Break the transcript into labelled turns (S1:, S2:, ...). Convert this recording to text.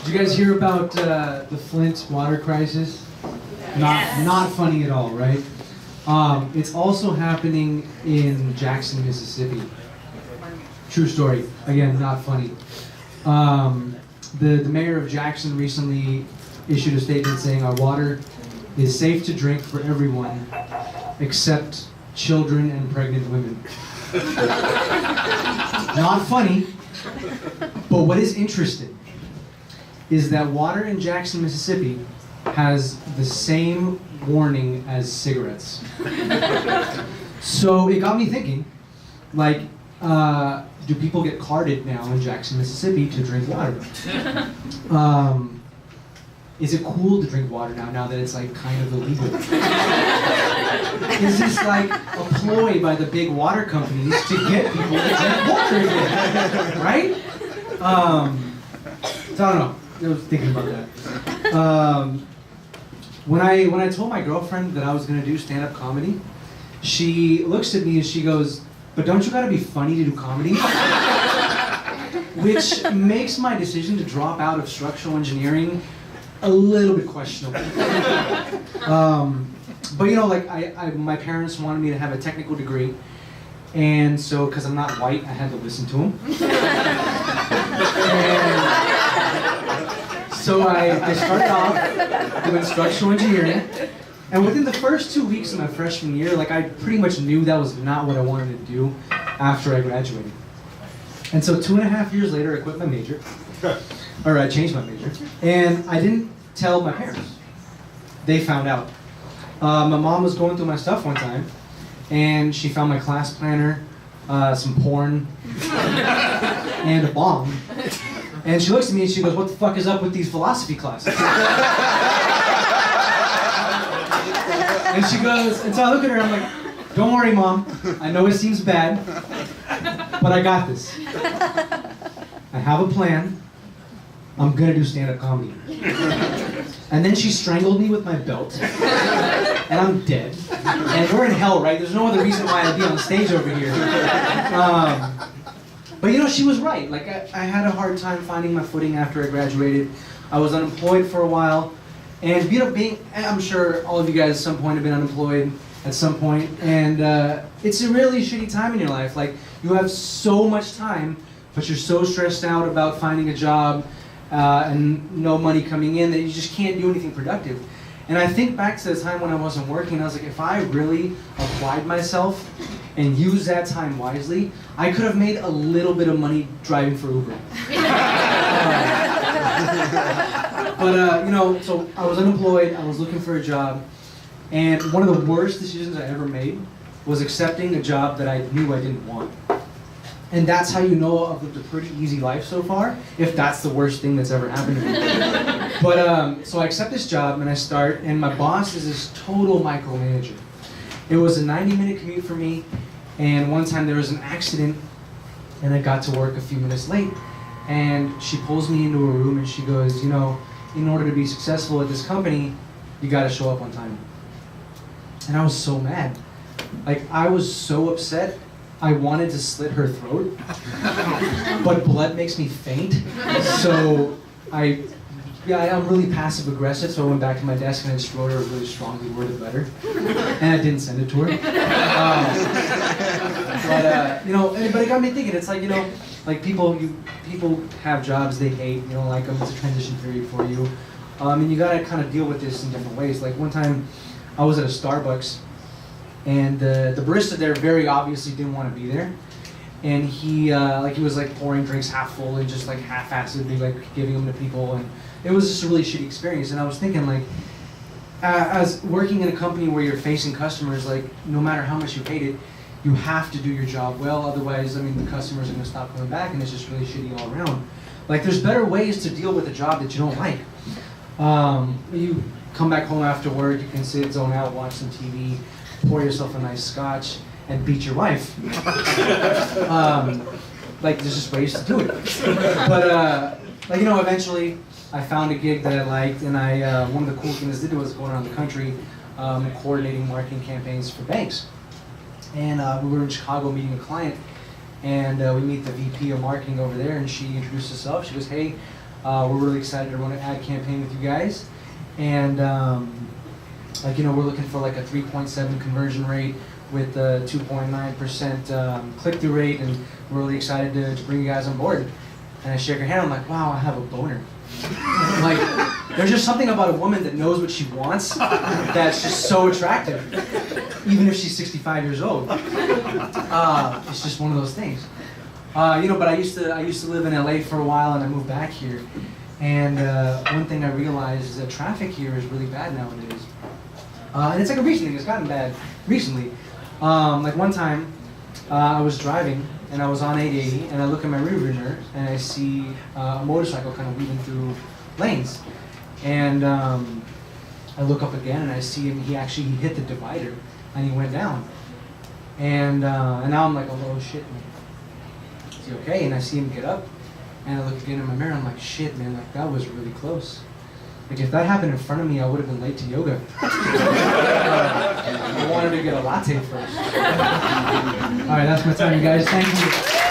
S1: Did you guys hear about the Flint water crisis? Not funny at all, right? It's also happening in Jackson, Mississippi. True story. Again, not funny. The mayor of Jackson recently issued a statement saying our water is safe to drink for everyone except children and pregnant women. Not funny, but what is interesting is that water in Jackson, Mississippi has the same warning as cigarettes. So it got me thinking, like, do people get carded now in Jackson, Mississippi to drink water? Is it cool to drink water now that it's like kind of illegal? Is this like a ploy by the big water companies to get people to drink water again? Right? So I don't know. I was thinking about that. When I told my girlfriend that I was gonna do stand-up comedy, she looks at me and she goes, "But don't you gotta be funny to do comedy?" Which makes my decision to drop out of structural engineering a little bit questionable. But you know, like my parents wanted me to have a technical degree, and so because I'm not white, I had to listen to them. So I started off doing structural engineering, and within the first 2 weeks of my freshman year, like I pretty much knew that was not what I wanted to do after I graduated. And so 2.5 years later, I quit my major, or I changed my major, and I didn't tell my parents. They found out. My mom was going through my stuff one time, and she found my class planner, some porn, and a bomb. And she looks at me and she goes, "What the fuck is up with these philosophy classes?" And she goes, and so I look at her and I'm like, "Don't worry, Mom. I know it seems bad, but I got this. I have a plan. I'm gonna do stand-up comedy." And then she strangled me with my belt, and I'm dead. And we're in hell, right? There's no other reason why I'd be on stage over here. But you know, she was right. Like, I had a hard time finding my footing after I graduated. I was unemployed for a while. And you know, I'm sure all of you guys at some point have been unemployed at some point. And it's a really shitty time in your life. Like, you have so much time, but you're so stressed out about finding a job and no money coming in that you just can't do anything productive. And I think back to the time when I wasn't working, I was like, if I really applied myself and used that time wisely, I could have made a little bit of money driving for Uber. But you know, so I was unemployed, I was looking for a job, and one of the worst decisions I ever made was accepting a job that I knew I didn't want. And that's how you know I've lived a pretty easy life so far, if that's the worst thing that's ever happened to me. But so I accept this job and I start, and my boss is this total micromanager. It was a 90-minute commute for me, and one time there was an accident, and I got to work a few minutes late, and she pulls me into a room and she goes, "You know, in order to be successful at this company, you gotta show up on time." And I was so mad. Like, I was so upset. I wanted to slit her throat, but blood makes me faint. So I'm really passive aggressive, so I went back to my desk and I just wrote her a really strongly worded letter. And I didn't send it to her. You know, but it got me thinking, it's like, you know, like people have jobs they hate, you don't like them, it's a transition period for you. And you gotta kind of deal with this in different ways. Like one time, I was at a Starbucks, and the barista there very obviously didn't want to be there, and he was like pouring drinks half full and just like half-assedly like giving them to people, and it was just a really shitty experience. And I was thinking, like, as working in a company where you're facing customers, like no matter how much you hate it, you have to do your job well. Otherwise, I mean, the customers are going to stop coming back, and it's just really shitty all around. Like, there's better ways to deal with a job that you don't like. You come back home after work, you can sit, zone out, watch some TV, pour yourself a nice scotch, and beat your wife. Like, there's just ways to do it. But, like, you know, eventually I found a gig that I liked, and one of the cool things I did was going around the country coordinating marketing campaigns for banks. And we were in Chicago meeting a client, and we meet the VP of marketing over there, and she introduced herself. She goes, "Hey, We're really excited to run an ad campaign with you guys. And like, you know, we're looking for like a 3.7 conversion rate with a 2.9% click-through rate, and we're really excited to bring you guys on board. And I shake her hand, I'm like, wow, I have a boner. Like, there's just something about a woman that knows what she wants that's just so attractive, even if she's 65 years old. It's just one of those things. You know, but I used to live in LA for a while, and I moved back here. And one thing I realized is that traffic here is really bad nowadays. And it's like a recent thing, it's gotten bad recently. Like one time, I was driving, and I was on 880, and I look at my rearview mirror, and I see a motorcycle kind of weaving through lanes. And I look up again, and I see him, he hit the divider, and he went down. And now I'm like, oh shit, man. Is he okay? And I see him get up, and I look again in my mirror, I'm like, shit, man, like that was really close. Like if that happened in front of me, I would have been late to yoga. I wanted to get a latte first. All right, that's my time, you guys. Thank you.